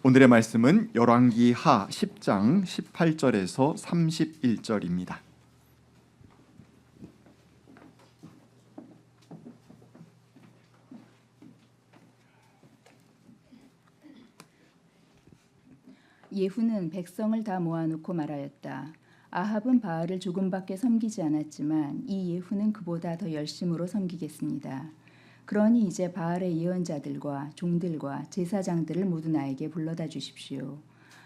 오늘의 말씀은 열왕기하 10장 18절에서 31절입니다. 예후는 백성을 다 모아놓고 말하였다. 아합은 바알을 조금밖에 섬기지 않았지만 이 예후는 그보다 더 열심으로 섬기겠습니다. 그러니 이제 바알의 예언자들과 종들과 제사장들을 모두 나에게 불러다 주십시오.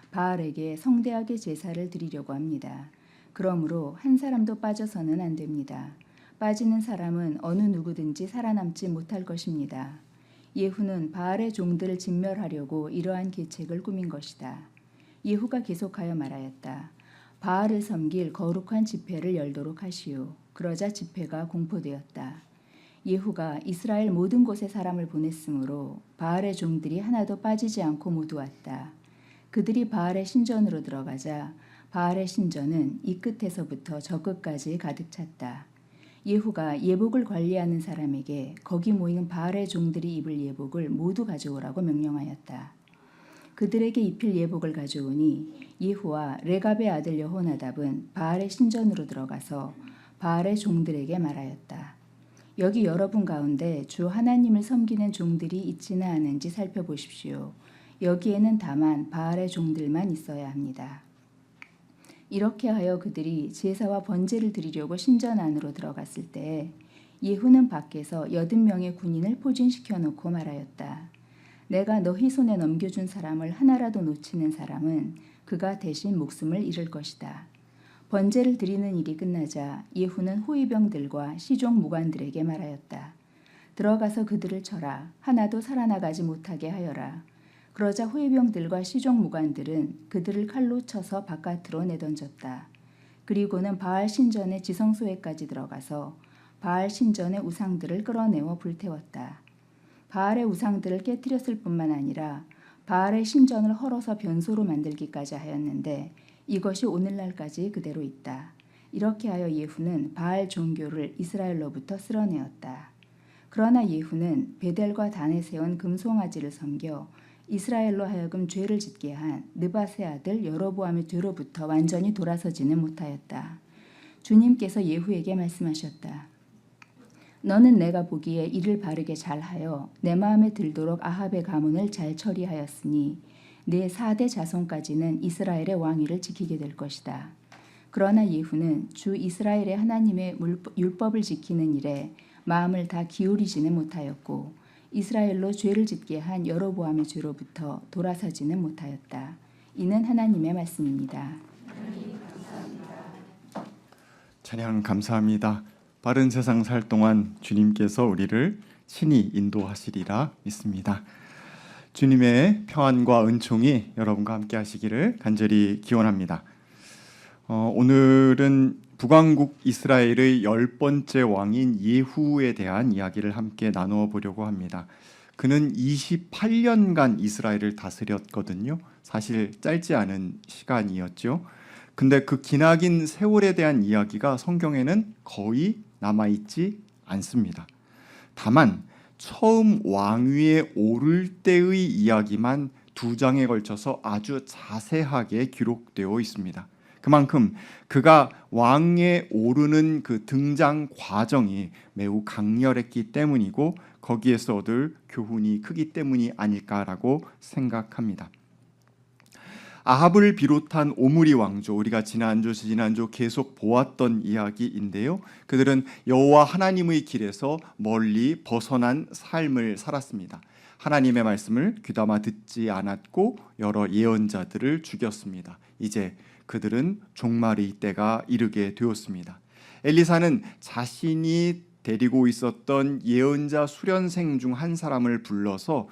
바알에게 성대하게 제사를 드리려고 합니다. 그러므로 한 사람도 빠져서는 안 됩니다. 빠지는 사람은 어느 누구든지 살아남지 못할 것입니다. 예후는 바알의 종들을 진멸하려고 이러한 계책을 꾸민 것이다. 예후가 계속하여 말하였다. 바알을 섬길 거룩한 집회를 열도록 하시오. 그러자 집회가 공포되었다. 예후가 이스라엘 모든 곳에 사람을 보냈으므로 바알의 종들이 하나도 빠지지 않고 모두 왔다. 그들이 바알의 신전으로 들어가자 바알의 신전은 이 끝에서부터 저 끝까지 가득 찼다. 예후가 예복을 관리하는 사람에게 거기 모인 바알의 종들이 입을 예복을 모두 가져오라고 명령하였다. 그들에게 입힐 예복을 가져오니 예후와 레갑의 아들 여호나답은 바알의 신전으로 들어가서 바알의 종들에게 말하였다. 여기 여러분 가운데 주 하나님을 섬기는 종들이 있지는 않은지 살펴보십시오. 여기에는 다만 바알의 종들만 있어야 합니다. 이렇게 하여 그들이 제사와 번제를 드리려고 신전 안으로 들어갔을 때 예후는 밖에서 80명의 군인을 포진시켜 놓고 말하였다. 내가 너희 손에 넘겨준 사람을 하나라도 놓치는 사람은 그가 대신 목숨을 잃을 것이다. 번제를 드리는 일이 끝나자 예후는 호위병들과 시종 무관들에게 말하였다. 들어가서 그들을 쳐라. 하나도 살아나가지 못하게 하여라. 그러자 호위병들과 시종 무관들은 그들을 칼로 쳐서 바깥으로 내던졌다. 그리고는 바알 신전의 지성소에까지 들어가서 바알 신전의 우상들을 끌어내어 불태웠다. 바알의 우상들을 깨뜨렸을 뿐만 아니라 바알의 신전을 헐어서 변소로 만들기까지 하였는데 이것이 오늘날까지 그대로 있다. 이렇게 하여 예후는 바알 종교를 이스라엘로부터 쓸어내었다. 그러나 예후는 베델과 단에 세운 금송아지를 섬겨 이스라엘로 하여금 죄를 짓게 한 느밧의 아들 여로보암의 죄로부터 완전히 돌아서지는 못하였다. 주님께서 예후에게 말씀하셨다. 너는 내가 보기에 일을 바르게 잘하여 내 마음에 들도록 아합의 가문을 잘 처리하였으니 내 4대 자손까지는 이스라엘의 왕위를 지키게 될 것이다. 그러나 예후는 주 이스라엘의 하나님의 율법을 지키는 일에 마음을 다 기울이지는 못하였고 이스라엘로 죄를 짓게 한 여로보암의 죄로부터 돌아서지는 못하였다. 이는 하나님의 말씀입니다. 찬양 감사합니다. 바른 세상 살 동안 주님께서 우리를 친히 인도하시리라 믿습니다. 주님의 평안과 은총이 여러분과 함께 하시기를 간절히 기원합니다. 오늘은 북왕국 이스라엘의 10번째 왕인 예후에 대한 이야기를 함께 나누어 보려고 합니다. 그는 28년간 이스라엘을 다스렸거든요. 사실 짧지 않은 시간이었죠. 근데 그 기나긴 세월에 대한 이야기가 성경에는 거의 남아있지 않습니다. 다만 처음 왕위에 오를 때의 이야기만 2장에 걸쳐서 아주 자세하게 기록되어 있습니다. 그만큼 그가 왕에 오르는 그 등장 과정이 매우 강렬했기 때문이고 거기에서 얻을 교훈이 크기 때문이 아닐까라고 생각합니다. 아합을 비롯한 오므리 왕조, 우리가 지난주 계속 보았던 이야기인데요. 그들은 여호와 하나님의 길에서 멀리 벗어난 삶을 살았습니다. 하나님의 말씀을 귀담아 듣지 않았고 여러 예언자들을 죽였습니다. 이제 그들은 종말의 때가 이르게 되었습니다. 엘리사는 자신이 데리고 있었던 예언자 수련생 중 한 사람을 불러서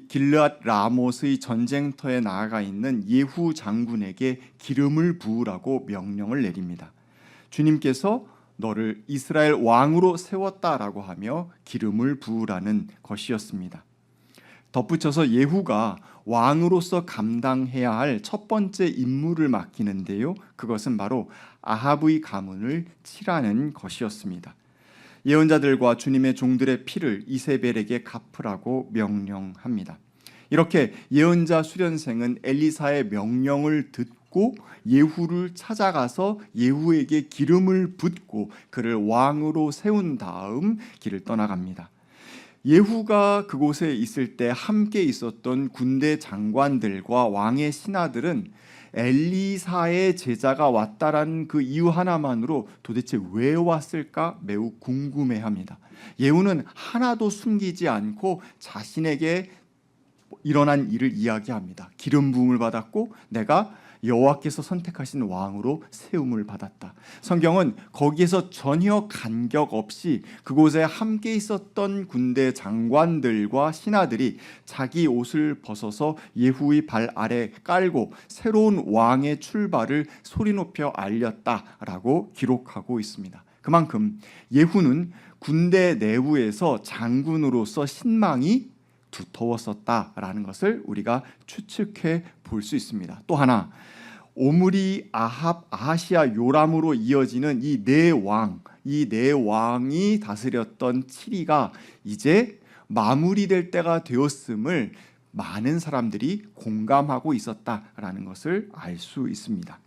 길르앗 라못의 전쟁터에 나아가 있는 예후 장군에게 기름을 부으라고 명령을 내립니다. 주님께서 너를 이스라엘 왕으로 세웠다라고 하며 기름을 부으라는 것이었습니다. 덧붙여서 예후가 왕으로서 감당해야 할 첫 번째 임무를 맡기는데요. 그것은 바로 아합의 가문을 칠하는 것이었습니다. 예언자들과 주님의 종들의 피를 이세벨에게 갚으라고 명령합니다. 이렇게 예언자 수련생은 엘리사의 명령을 듣고 예후를 찾아가서 예후에게 기름을 붓고 그를 왕으로 세운 다음 길을 떠나갑니다. 예후가 그곳에 있을 때 함께 있었던 군대 장관들과 왕의 신하들은 엘리사의 제자가 왔다라는 그 이유 하나만으로 도대체 왜 왔을까 매우 궁금해합니다. 예후는 하나도 숨기지 않고 자신에게 일어난 일을 이야기합니다. 기름 부음을 받았고 내가 여호와께서 선택하신 왕으로 세움을 받았다. 성경은 거기에서 전혀 간격 없이 그곳에 함께 있었던 군대 장관들과 신하들이 자기 옷을 벗어서 예후의 발 아래 깔고 새로운 왕의 출발을 소리 높여 알렸다라고 기록하고 있습니다. 그만큼 예후는 군대 내부에서 장군으로서 신망이 두터웠었다라는 것을 우리가 추측해 볼 수 있습니다. 또 하나, 오므리, 아합, 아하시아, 요람으로 이어지는 이 네 왕이 다스렸던 치리가 이제 마무리될 때가 되었음을 많은 사람들이 공감하고 있었다라는 것을 알 수 있습니다.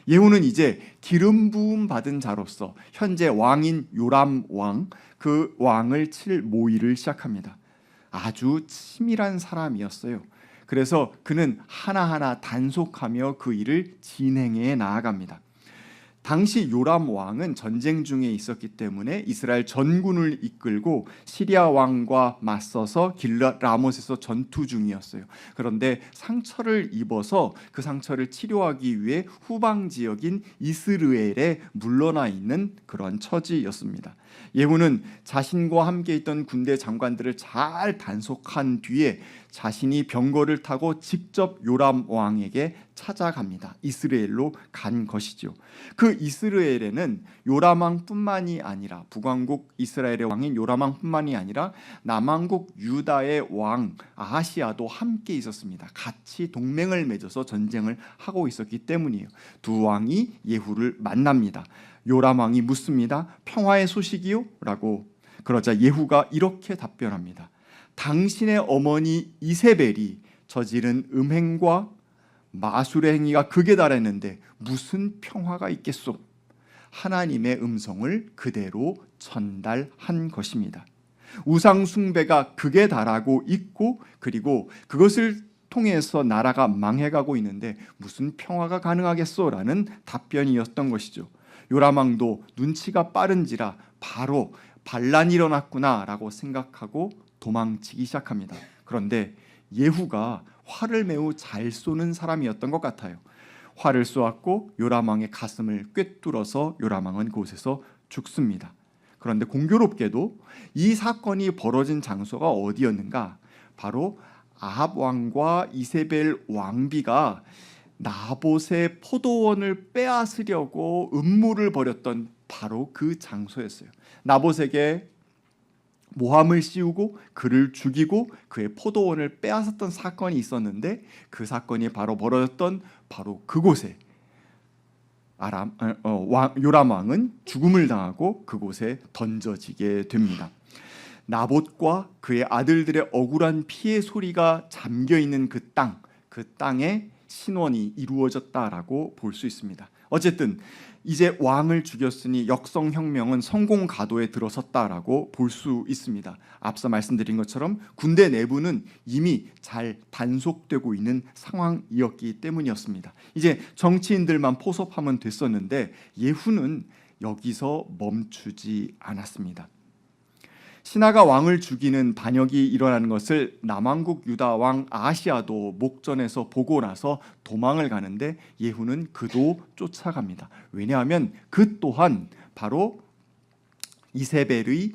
예후는 이제 기름 부음 받은 자로서 현재 왕인 요람 왕, 그 왕을 칠 모의를 시작합니다. 아주 치밀한 사람이었어요. 그래서 그는 하나하나 단속하며 그 일을 진행해 나아갑니다. 당시 요람 왕은 전쟁 중에 있었기 때문에 이스라엘 전군을 이끌고 시리아 왕과 맞서서 길랏 라못에서 전투 중이었어요. 그런데 상처를 입어서 그 상처를 치료하기 위해 후방 지역인 이스르엘에 물러나 있는 그런 처지였습니다. 예후는 자신과 함께 있던 군대 장관들을 잘 단속한 뒤에 자신이 병거를 타고 직접 요람 왕에게 찾아갑니다. 이스라엘로 간 것이죠. 그 이스라엘에는 요람 왕뿐만이 아니라 북왕국 이스라엘의 왕인 요람 왕뿐만이 아니라 남왕국 유다의 왕 아하시아도 함께 있었습니다. 같이 동맹을 맺어서 전쟁을 하고 있었기 때문이에요. 두 왕이 예후를 만납니다. 요람 왕이 묻습니다. 평화의 소식이요? 라고. 그러자 예후가 이렇게 답변합니다. 당신의 어머니 이세벨이 저지른 음행과 마술의 행위가 극에 달했는데 무슨 평화가 있겠소? 하나님의 음성을 그대로 전달한 것입니다. 우상 숭배가 극에 달하고 있고 그리고 그것을 통해서 나라가 망해가고 있는데 무슨 평화가 가능하겠소? 라는 답변이었던 것이죠. 요람 왕도 눈치가 빠른지라 바로 반란이 일어났구나 라고 생각하고 도망치기 시작합니다. 그런데 예후가 활을 매우 잘 쏘는 사람이었던 것 같아요. 활을 쏘았고 요람 왕의 가슴을 꿰뚫어서 요람 왕은 그곳에서 죽습니다. 그런데 공교롭게도 이 사건이 벌어진 장소가 어디였는가? 바로 아합 왕과 이세벨 왕비가 나봇의 포도원을 빼앗으려고 음모를 벌였던 바로 그 장소였어요. 나봇에게 모함을 씌우고 그를 죽이고 그의 포도원을 빼앗았던 사건이 있었는데 그 사건이 바로 벌어졌던 바로 그곳에 요람 왕은 죽음을 당하고 그곳에 던져지게 됩니다. 나봇과 그의 아들들의 억울한 피해 소리가 잠겨있는 그 땅에 신원이 이루어졌다라고 볼 수 있습니다. 어쨌든 이제 왕을 죽였으니 역성혁명은 성공 가도에 들어섰다라고 볼 수 있습니다. 앞서 말씀드린 것처럼 군대 내부는 이미 잘 단속되고 있는 상황이었기 때문이었습니다. 이제 정치인들만 포섭하면 됐었는데 예후는 여기서 멈추지 않았습니다. 신하가 왕을 죽이는 반역이 일어나는 것을 남왕국 유다 왕 아하시아도 목전에서 보고 나서 도망을 가는데 예후는 그도 쫓아갑니다. 왜냐하면 그 또한 바로 이세벨의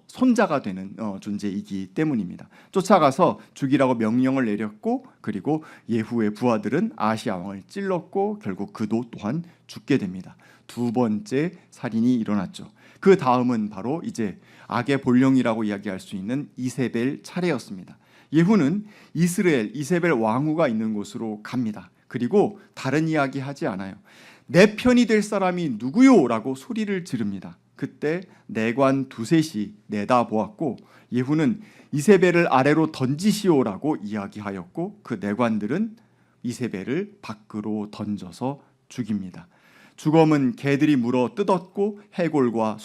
손자가 되는 존재이기 때문입니다. 쫓아가서 죽이라고 명령을 내렸고 그리고 예후의 부하들은 아하시아 왕을 찔렀고 결국 그도 또한 죽게 됩니다. 두 번째 살인이 일어났죠. 그 다음은 바로 이제 악의 본령이라고 이야기할 수 있는 이세벨 차례였습니다. 예후는 이세벨 왕후가 있는 곳으로 갑니다. 그리고 다른 이야기 하지 않아요. 내 편이 될 사람이 누구요? 라고 소리를 지릅니다. 그때 내관 두셋이 내다보았고 예후는 이세벨을 아래로 던지시오라고 이야기하였고 그 내관들은 이세벨을 밖으로 던져서 죽입니다. 주검은 개들이 물어 뜯었고 해골과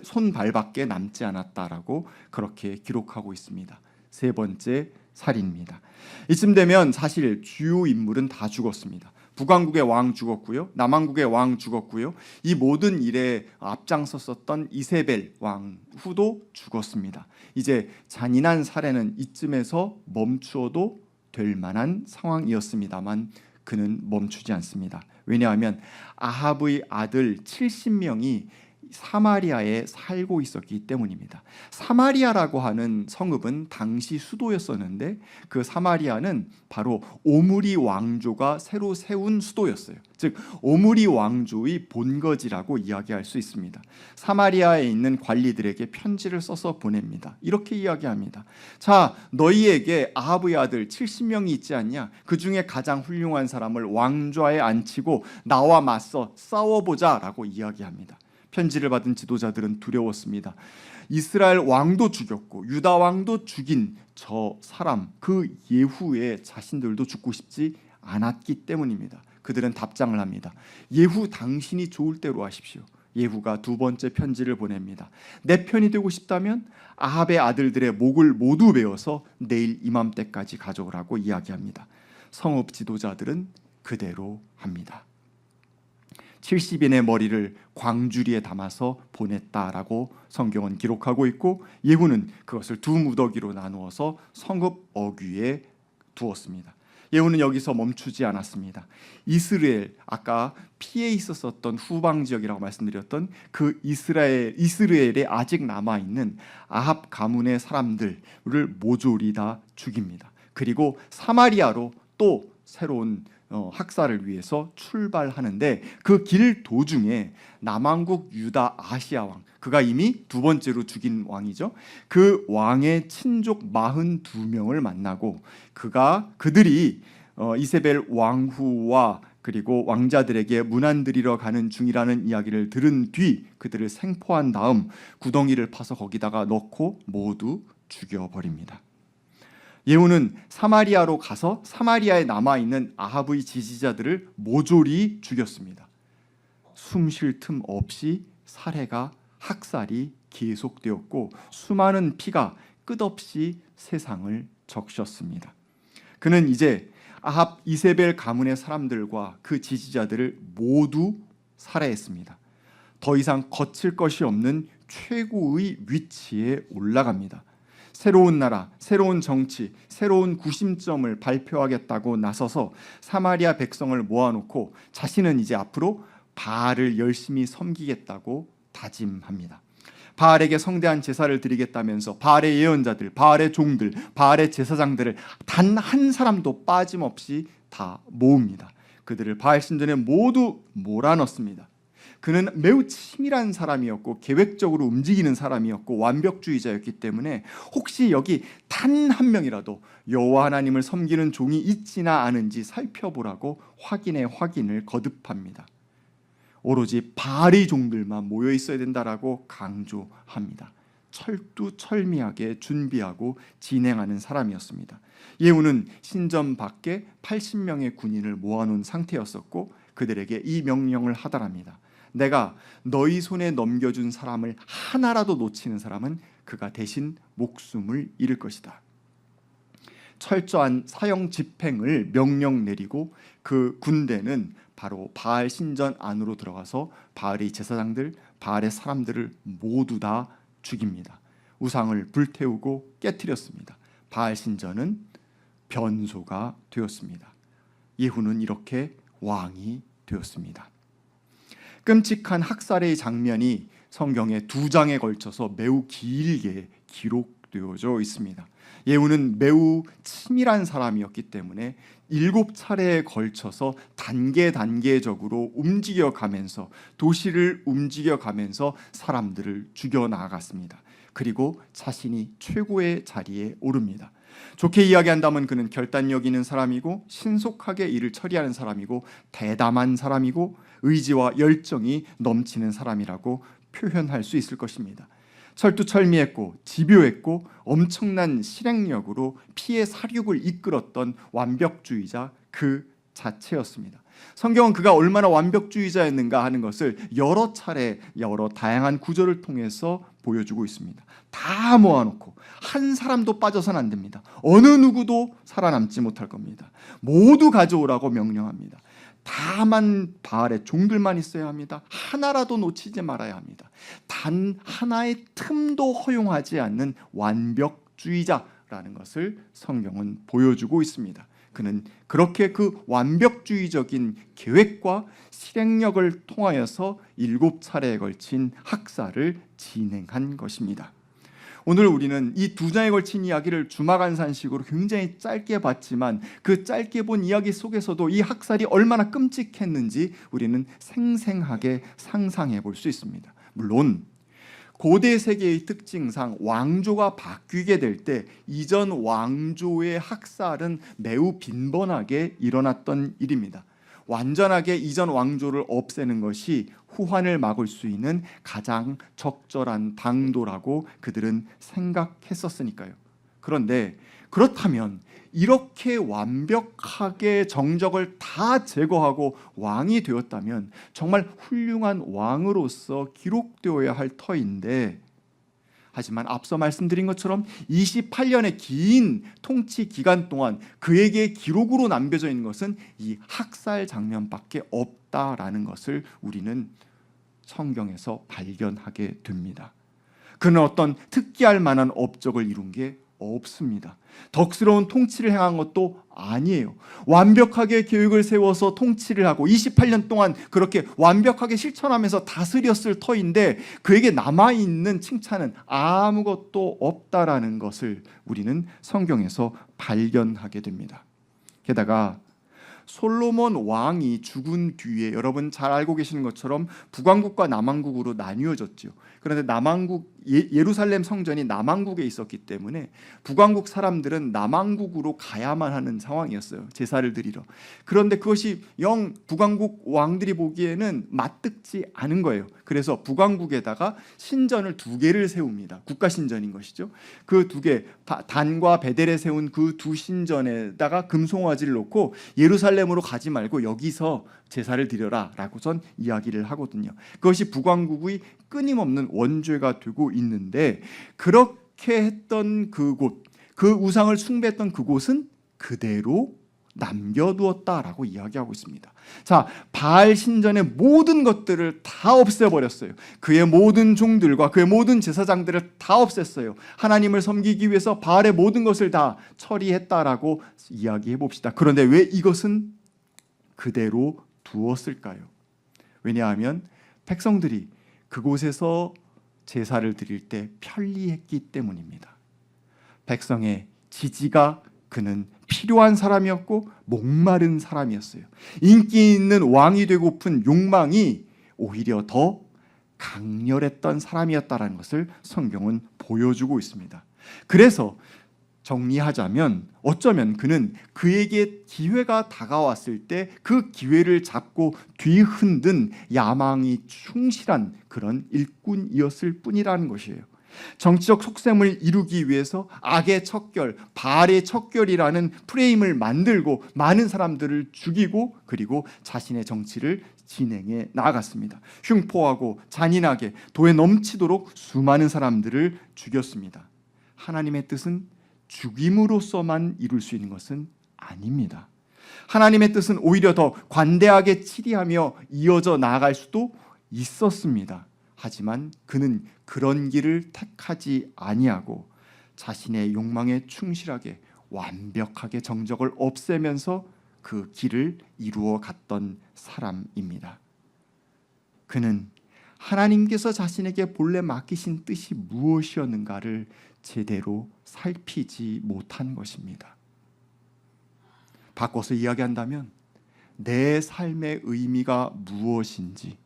손발밖에 남지 않았다라고 그렇게 기록하고 있습니다. 세 번째 살인입니다. 이쯤 되면 사실 주요 인물은 다 죽었습니다. 북왕국의 왕 죽었고요. 남왕국의 왕 죽었고요. 이 모든 일에 앞장섰었던 이세벨 왕후도 죽었습니다. 이제 잔인한 살해는 이쯤에서 멈추어도 될 만한 상황이었습니다만 그는 멈추지 않습니다. 왜냐하면 아합의 아들 70명이 사마리아에 살고 있었기 때문입니다. 사마리아라고 하는 성읍은 당시 수도였었는데 그 사마리아는 바로 오므리 왕조가 새로 세운 수도였어요. 즉 오므리 왕조의 본거지라고 이야기할 수 있습니다. 사마리아에 있는 관리들에게 편지를 써서 보냅니다. 이렇게 이야기합니다. 자, 너희에게 아합의 아들 70명이 있지 않냐? 그 중에 가장 훌륭한 사람을 왕좌에 앉히고 나와 맞서 싸워보자라고 이야기합니다. 편지를 받은 지도자들은 두려웠습니다. 이스라엘 왕도 죽였고 유다 왕도 죽인 저 사람 그 예후에 자신들도 죽고 싶지 않았기 때문입니다. 그들은 답장을 합니다. 예후 당신이 좋을 대로 하십시오. 예후가 두 번째 편지를 보냅니다. 내 편이 되고 싶다면 아합의 아들들의 목을 모두 베어서 내일 이맘때까지 가져오라고 이야기합니다. 성읍 지도자들은 그대로 합니다. 70인의 머리를 광주리에 담아서 보냈다라고 성경은 기록하고 있고 예후는 그것을 두 무더기로 나누어서 성읍 어귀에 두었습니다. 예후는 여기서 멈추지 않았습니다. 이스라엘, 아까 피해 있었던 후방 지역이라고 말씀드렸던 그 이스라엘에 아직 남아있는 아합 가문의 사람들을 모조리 다 죽입니다. 그리고 사마리아로 또 새로운 학살을 위해서 출발하는데 그 길 도중에 남왕국 유다 아시아 왕, 그가 이미 두 번째로 죽인 왕이죠. 그 왕의 친족 42명을 만나고 그들이 이세벨 왕후와 그리고 왕자들에게 문안드리러 가는 중이라는 이야기를 들은 뒤 그들을 생포한 다음 구덩이를 파서 거기다가 넣고 모두 죽여버립니다. 예후는 사마리아로 가서 사마리아에 남아있는 아합의 지지자들을 모조리 죽였습니다. 숨 쉴 틈 없이 학살이 계속되었고 수많은 피가 끝없이 세상을 적셨습니다. 그는 이제 아합 이세벨 가문의 사람들과 그 지지자들을 모두 살해했습니다. 더 이상 거칠 것이 없는 최고의 위치에 올라갑니다. 새로운 나라, 새로운 정치, 새로운 구심점을 발표하겠다고 나서서 사마리아 백성을 모아놓고 자신은 이제 앞으로 바알을 열심히 섬기겠다고 다짐합니다. 바알에게 성대한 제사를 드리겠다면서 바알의 예언자들, 바알의 종들, 바알의 제사장들을 단 한 사람도 빠짐없이 다 모읍니다. 그들을 바알 신전에 모두 몰아넣습니다. 그는 매우 치밀한 사람이었고 계획적으로 움직이는 사람이었고 완벽주의자였기 때문에 혹시 여기 단 한 명이라도 여호와 하나님을 섬기는 종이 있지나 않은지 살펴보라고 확인을 거듭합니다. 오로지 바알의 종들만 모여 있어야 된다라고 강조합니다. 철두철미하게 준비하고 진행하는 사람이었습니다. 예후는 신전 밖에 80명의 군인을 모아놓은 상태였었고 그들에게 이 명령을 하더랍니다. 내가 너희 손에 넘겨준 사람을 하나라도 놓치는 사람은 그가 대신 목숨을 잃을 것이다. 철저한 사형 집행을 명령 내리고 그 군대는 바로 바알 신전 안으로 들어가서 바알의 제사장들, 바알의 사람들을 모두 다 죽입니다. 우상을 불태우고 깨뜨렸습니다. 바알 신전은 변소가 되었습니다. 예후는 이렇게 왕이 되었습니다. 끔찍한 학살의 장면이 성경에 2장에 걸쳐서 매우 길게 기록되어져 있습니다. 예후는 매우 치밀한 사람이었기 때문에 7차례에 걸쳐서 단계적으로 움직여가면서 도시를 움직여가면서 사람들을 죽여나갔습니다. 그리고 자신이 최고의 자리에 오릅니다. 좋게 이야기한다면 그는 결단력 있는 사람이고 신속하게 일을 처리하는 사람이고 대담한 사람이고 의지와 열정이 넘치는 사람이라고 표현할 수 있을 것입니다. 철두철미했고 집요했고 엄청난 실행력으로 피해 사륙을 이끌었던 완벽주의자 그 자체였습니다. 성경은 그가 얼마나 완벽주의자였는가 하는 것을 여러 차례 여러 다양한 구절을 통해서 보여주고 있습니다. 다 모아놓고 한 사람도 빠져선 안 됩니다. 어느 누구도 살아남지 못할 겁니다. 모두 가져오라고 명령합니다. 다만 바알의 종들만 있어야 합니다. 하나라도 놓치지 말아야 합니다. 단 하나의 틈도 허용하지 않는 완벽주의자라는 것을 성경은 보여주고 있습니다. 그는 그렇게 그 완벽주의적인 계획과 실행력을 통하여서 7차례에 걸친 학살을 진행한 것입니다. 오늘 우리는 이 2장에 걸친 이야기를 주마간산식으로 굉장히 짧게 봤지만 그 짧게 본 이야기 속에서도 이 학살이 얼마나 끔찍했는지 우리는 생생하게 상상해 볼 수 있습니다. 물론 고대 세계의 특징상 왕조가 바뀌게 될 때 이전 왕조의 학살은 매우 빈번하게 일어났던 일입니다. 완전하게 이전 왕조를 없애는 것이 후환을 막을 수 있는 가장 적절한 방도라고 그들은 생각했었으니까요. 그런데 그렇다면 이렇게 완벽하게 정적을 다 제거하고 왕이 되었다면 정말 훌륭한 왕으로서 기록되어야 할 터인데, 하지만 앞서 말씀드린 것처럼 28년의 긴 통치 기간 동안 그에게 기록으로 남겨져 있는 것은 이 학살 장면밖에 없다라는 것을 우리는 성경에서 발견하게 됩니다. 그는 어떤 특기할 만한 업적을 이룬 게 없습니다. 덕스러운 통치를 행한 것도 아니에요. 완벽하게 계획을 세워서 통치를 하고 28년 동안 그렇게 완벽하게 실천하면서 다스렸을 터인데 그에게 남아있는 칭찬은 아무것도 없다라는 것을 우리는 성경에서 발견하게 됩니다. 게다가 솔로몬 왕이 죽은 뒤에 여러분 잘 알고 계시는 것처럼 북왕국과 남왕국으로 나뉘어졌죠. 그런데 남왕국 예루살렘 성전이 남왕국에 있었기 때문에 북왕국 사람들은 남왕국으로 가야만 하는 상황이었어요. 제사를 드리러. 그런데 그것이 영 북왕국 왕들이 보기에는 맞듣지 않은 거예요. 그래서 북왕국에다가 신전을 2개를 세웁니다. 국가 신전인 것이죠. 그 2개, 단과 베델에 세운 그 2 신전에다가 금송아지를 놓고 예루살렘으로 가지 말고 여기서 제사를 드려라 라고선 이야기를 하거든요. 그것이 북왕국의 끊임없는 원죄가 되고 있는데, 그렇게 했던 그곳, 그 우상을 숭배했던 그곳은 그대로 남겨두었다라고 이야기하고 있습니다. 자, 바알 신전의 모든 것들을 다 없애버렸어요. 그의 모든 종들과 그의 모든 제사장들을 다 없앴어요. 하나님을 섬기기 위해서 바알의 모든 것을 다 처리했다라고 이야기해 봅시다. 그런데 왜 이것은 그대로 두었을까요? 왜냐하면 백성들이 그곳에서 제사를 드릴 때 편리했기 때문입니다. 백성의 지지가 그는 필요한 사람이었고 목마른 사람이었어요. 인기 있는 왕이 되고픈 욕망이 오히려 더 강렬했던 사람이었다는 것을 성경은 보여주고 있습니다. 그래서 정리하자면 어쩌면 그는 그에게 기회가 다가왔을 때 그 기회를 잡고 뒤흔든 야망이 충실한 그런 일꾼이었을 뿐이라는 것이에요. 정치적 속셈을 이루기 위해서 악의 척결, 바알의 척결이라는 프레임을 만들고 많은 사람들을 죽이고 그리고 자신의 정치를 진행해 나아갔습니다. 흉포하고 잔인하게 도에 넘치도록 수많은 사람들을 죽였습니다. 하나님의 뜻은 죽임으로써만 이룰 수 있는 것은 아닙니다. 하나님의 뜻은 오히려 더 관대하게 치리하며 이어져 나아갈 수도 있었습니다. 하지만 그는 그런 길을 택하지 아니하고 자신의 욕망에 충실하게 완벽하게 정적을 없애면서 그 길을 이루어 갔던 사람입니다. 그는 하나님께서 자신에게 본래 맡기신 뜻이 무엇이었는가를 제대로 살피지 못한 것입니다. 바꿔서 이야기한다면 내 삶의 의미가 무엇인지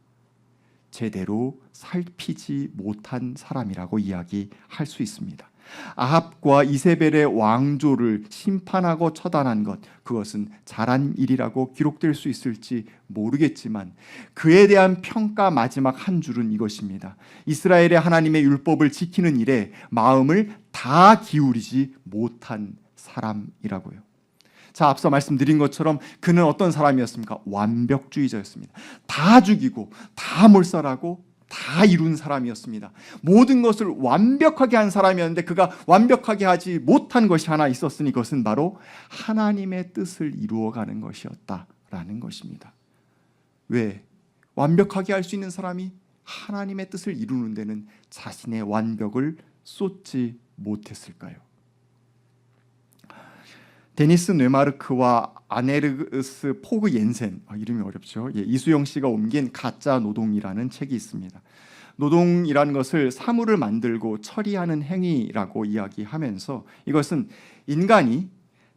제대로 살피지 못한 사람이라고 이야기할 수 있습니다. 아합과 이세벨의 왕조를 심판하고 처단한 것, 그것은 잘한 일이라고 기록될 수 있을지 모르겠지만 그에 대한 평가 마지막 한 줄은 이것입니다. 이스라엘의 하나님의 율법을 지키는 일에 마음을 다 기울이지 못한 사람이라고요. 자, 앞서 말씀드린 것처럼 그는 어떤 사람이었습니까? 완벽주의자였습니다. 다 죽이고 다 몰살하고 다 이룬 사람이었습니다. 모든 것을 완벽하게 한 사람이었는데 그가 완벽하게 하지 못한 것이 하나 있었으니 그것은 바로 하나님의 뜻을 이루어가는 것이었다라는 것입니다. 왜? 완벽하게 할 수 있는 사람이 하나님의 뜻을 이루는 데는 자신의 완벽을 쏟지 못했을까요? 데니스 뇌마르크와 아네르스 포그 옌센, 이름이 어렵죠. 이수영 씨가 옮긴 가짜 노동이라는 책이 있습니다. 노동이라는 것을 사물을 만들고 처리하는 행위라고 이야기하면서 이것은 인간이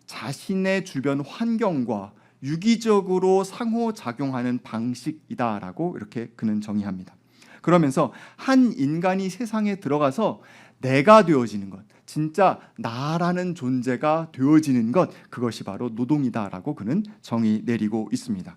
자신의 주변 환경과 유기적으로 상호작용하는 방식이다라고 이렇게 그는 정의합니다. 그러면서 한 인간이 세상에 들어가서 내가 되어지는 것, 진짜 나라는 존재가 되어지는 것, 그것이 바로 노동이다라고 그는 정의 내리고 있습니다.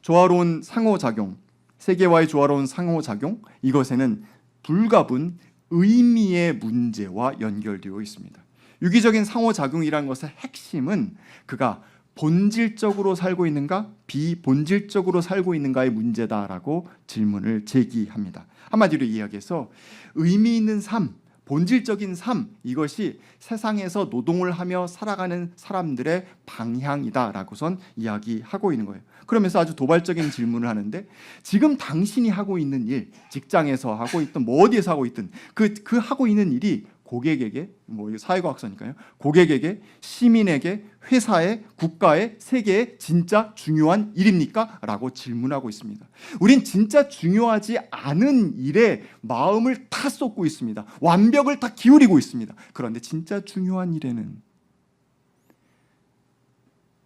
조화로운 상호작용, 세계와의 조화로운 상호작용, 이것에는 불가분 의미의 문제와 연결되어 있습니다. 유기적인 상호작용이라는 것의 핵심은 그가 본질적으로 살고 있는가, 비본질적으로 살고 있는가의 문제다라고 질문을 제기합니다. 한마디로 이야기해서 의미 있는 삶, 본질적인 삶, 이것이 세상에서 노동을 하며 살아가는 사람들의 방향이다라고선 이야기하고 있는 거예요. 그러면서 아주 도발적인 질문을 하는데 지금 당신이 하고 있는 일, 직장에서 하고 있든 뭐 어디에서 하고 있든 그 하고 있는 일이 고객에게, 사회과학서니까요, 고객에게, 시민에게, 회사에, 국가에, 세계에 진짜 중요한 일입니까? 라고 질문하고 있습니다. 우린 진짜 중요하지 않은 일에 마음을 다 쏟고 있습니다. 완벽을 다 기울이고 있습니다. 그런데 진짜 중요한 일에는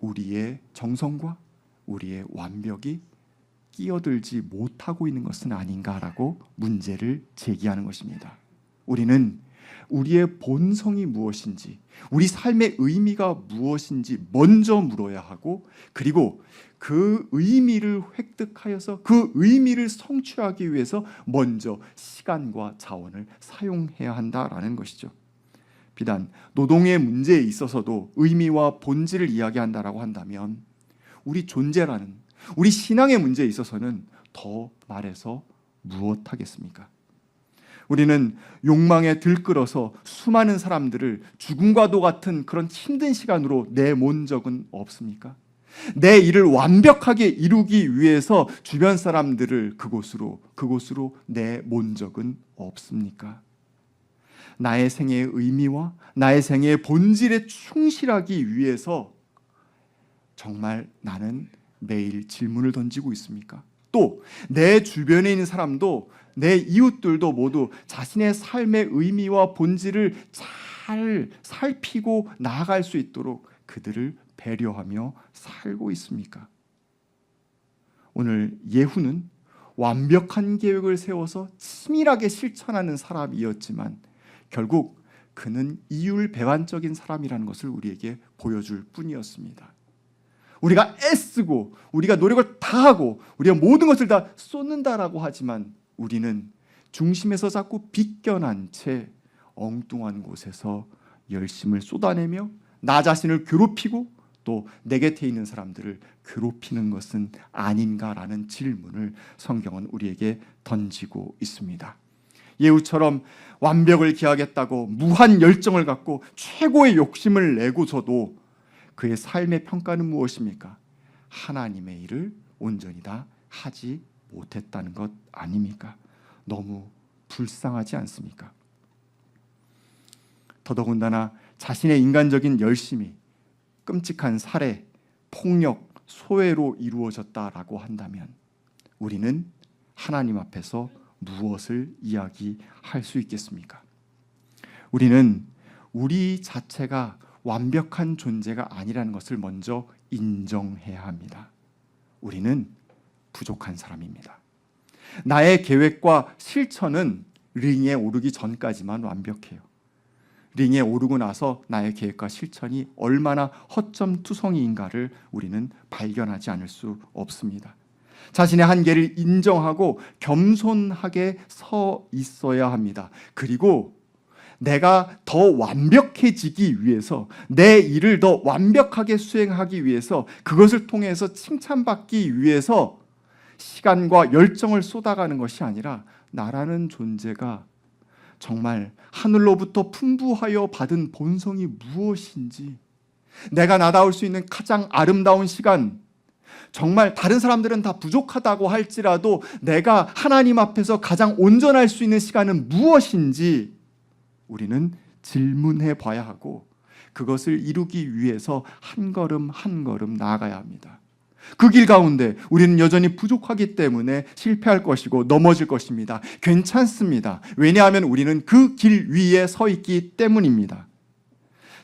우리의 정성과 우리의 완벽이 끼어들지 못하고 있는 것은 아닌가라고 문제를 제기하는 것입니다. 우리는 우리의 본성이 무엇인지, 우리 삶의 의미가 무엇인지 먼저 물어야 하고, 그리고 그 의미를 획득하여서 그 의미를 성취하기 위해서 먼저 시간과 자원을 사용해야 한다라는 것이죠. 비단 노동의 문제에 있어서도 의미와 본질을 이야기한다라고 한다면 우리 존재라는, 우리 신앙의 문제에 있어서는 더 말해서 무엇하겠습니까? 우리는 욕망에 들끓어서 수많은 사람들을 죽음과도 같은 그런 힘든 시간으로 내몬 적은 없습니까? 내 일을 완벽하게 이루기 위해서 주변 사람들을 그곳으로 내몬 적은 없습니까? 나의 생애의 의미와 나의 생애의 본질에 충실하기 위해서 정말 나는 매일 질문을 던지고 있습니까? 또 내 주변에 있는 사람도, 내 이웃들도 모두 자신의 삶의 의미와 본질을 잘 살피고 나아갈 수 있도록 그들을 배려하며 살고 있습니까? 오늘 예후는 완벽한 계획을 세워서 치밀하게 실천하는 사람이었지만 결국 그는 이율배반적인 사람이라는 것을 우리에게 보여줄 뿐이었습니다. 우리가 애쓰고 우리가 노력을 다하고 우리가 모든 것을 다 쏟는다라고 하지만 우리는 중심에서 자꾸 빗겨난 채 엉뚱한 곳에서 열심을 쏟아내며 나 자신을 괴롭히고 또 내 곁에 있는 사람들을 괴롭히는 것은 아닌가라는 질문을 성경은 우리에게 던지고 있습니다. 예후처럼 완벽을 기하겠다고 무한 열정을 갖고 최고의 욕심을 내고서도 그의 삶의 평가는 무엇입니까? 하나님의 일을 온전히 다 하지 못했다는 것 아닙니까? 너무 불쌍하지 않습니까? 더더군다나 자신의 인간적인 열심이 끔찍한 살해, 폭력, 소외로 이루어졌다라고 한다면 우리는 하나님 앞에서 무엇을 이야기할 수 있겠습니까? 우리는 우리 자체가 완벽한 존재가 아니라는 것을 먼저 인정해야 합니다. 우리는 부족한 사람입니다. 나의 계획과 실천은 링에 오르기 전까지만 완벽해요. 링에 오르고 나서 나의 계획과 실천이 얼마나 허점투성이인가를 우리는 발견하지 않을 수 없습니다. 자신의 한계를 인정하고 겸손하게 서 있어야 합니다. 그리고 내가 더 완벽해지기 위해서, 내 일을 더 완벽하게 수행하기 위해서, 그것을 통해서 칭찬받기 위해서 시간과 열정을 쏟아가는 것이 아니라, 나라는 존재가 정말 하늘로부터 풍부하여 받은 본성이 무엇인지, 내가 나다울 수 있는 가장 아름다운 시간, 정말 다른 사람들은 다 부족하다고 할지라도 내가 하나님 앞에서 가장 온전할 수 있는 시간은 무엇인지 우리는 질문해 봐야 하고, 그것을 이루기 위해서 한 걸음 한 걸음 나아가야 합니다. 그 길 가운데 우리는 여전히 부족하기 때문에 실패할 것이고 넘어질 것입니다. 괜찮습니다. 왜냐하면 우리는 그 길 위에 서 있기 때문입니다.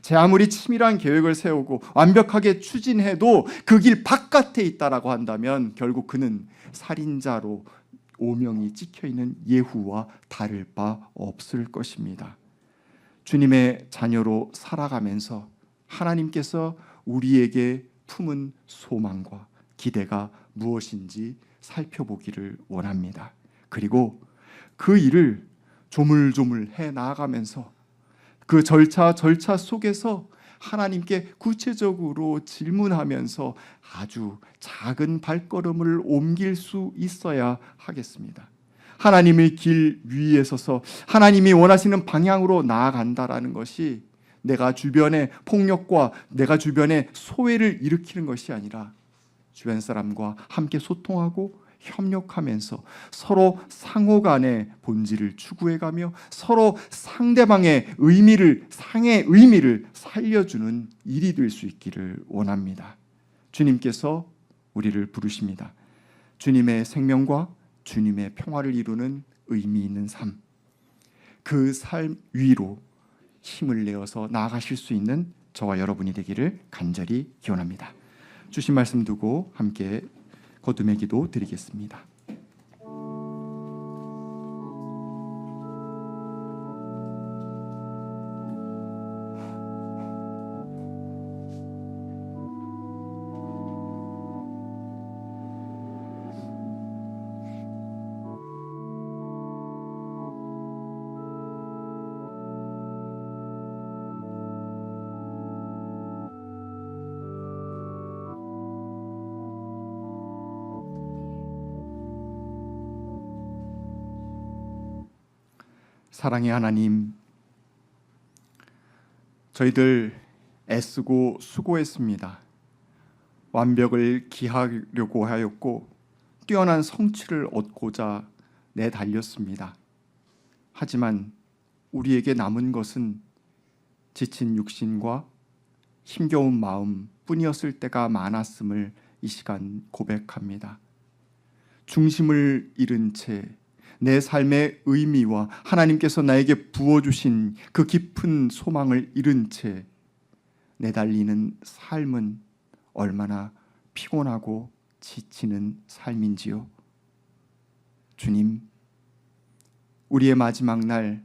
제 아무리 치밀한 계획을 세우고 완벽하게 추진해도 그 길 바깥에 있다라고 한다면 결국 그는 살인자로 오명이 찍혀있는 예후와 다를 바 없을 것입니다. 주님의 자녀로 살아가면서 하나님께서 우리에게 품은 소망과 기대가 무엇인지 살펴보기를 원합니다. 그리고 그 일을 조물조물 해 나아가면서 그 절차 속에서 하나님께 구체적으로 질문하면서 아주 작은 발걸음을 옮길 수 있어야 하겠습니다. 하나님의 길 위에 서서 하나님이 원하시는 방향으로 나아간다라는 것이 내가 주변의 폭력과 내가 주변의 소외를 일으키는 것이 아니라 주변 사람과 함께 소통하고 협력하면서 서로 상호 간의 본질을 추구해가며 서로 상대방의 상의 의미를 살려주는 일이 될 수 있기를 원합니다. 주님께서 우리를 부르십니다. 주님의 생명과 주님의 평화를 이루는 의미 있는 삶, 그 삶 위로 힘을 내어서 나아가실 수 있는 저와 여러분이 되기를 간절히 기원합니다. 주신 말씀 두고 함께 거듭의 기도 드리겠습니다. 사랑의 하나님, 저희들 애쓰고 수고했습니다. 완벽을 기하려고 하였고 뛰어난 성취를 얻고자 내달렸습니다. 하지만 우리에게 남은 것은 지친 육신과 힘겨운 마음 뿐이었을 때가 많았음을 이 시간 고백합니다. 중심을 잃은 채 내 삶의 의미와 하나님께서 나에게 부어주신 그 깊은 소망을 잃은 채 내달리는 삶은 얼마나 피곤하고 지치는 삶인지요. 주님, 우리의 마지막 날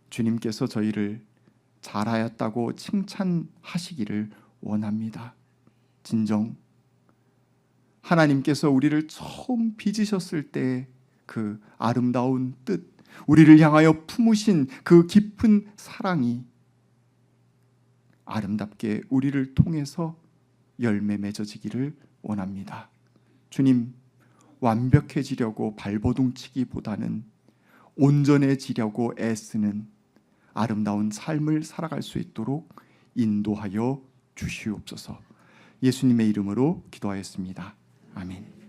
주님께서 저희를 잘하였다고 칭찬하시기를 원합니다. 진정 하나님께서 우리를 처음 빚으셨을 때 그 아름다운 뜻, 우리를 향하여 품으신 그 깊은 사랑이 아름답게 우리를 통해서 열매 맺어지기를 원합니다. 주님, 완벽해지려고 발버둥치기보다는 온전해지려고 애쓰는 아름다운 삶을 살아갈 수 있도록 인도하여 주시옵소서. 예수님의 이름으로 기도하였습니다. 아멘.